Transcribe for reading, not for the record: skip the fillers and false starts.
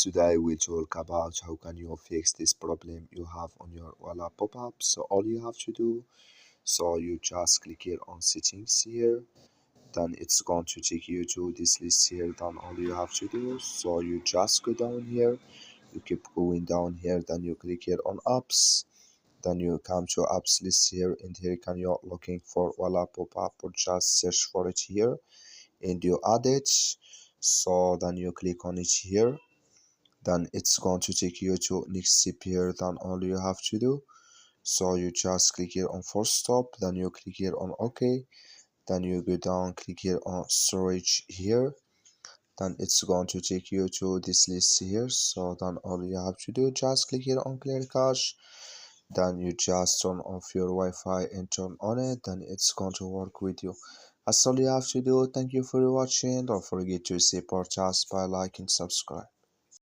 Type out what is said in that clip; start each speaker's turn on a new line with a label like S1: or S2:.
S1: Today we'll talk about how can you fix this problem you have on your Wallapop app. So all you have to do, so you just click here on settings here, then it's going to take you to this list here. Then all you have to do, so you just go down here, you keep going down here, then you click here on apps, then you come to apps list here, and here can you looking for Wallapop app or just search for it here and you add it. So then you click on it here, then it's going to take you to next step here. Then all you have to do, so you just click here on force stop, then you click here on OK, then you go down, click here on storage here, then it's going to take you to this list here. So then all you have to do, just click here on clear cache, then you just turn off your Wi-Fi and turn on it, then it's going to work with you. That's all you have to do. Thank you for watching. Don't forget to support us by liking, subscribe.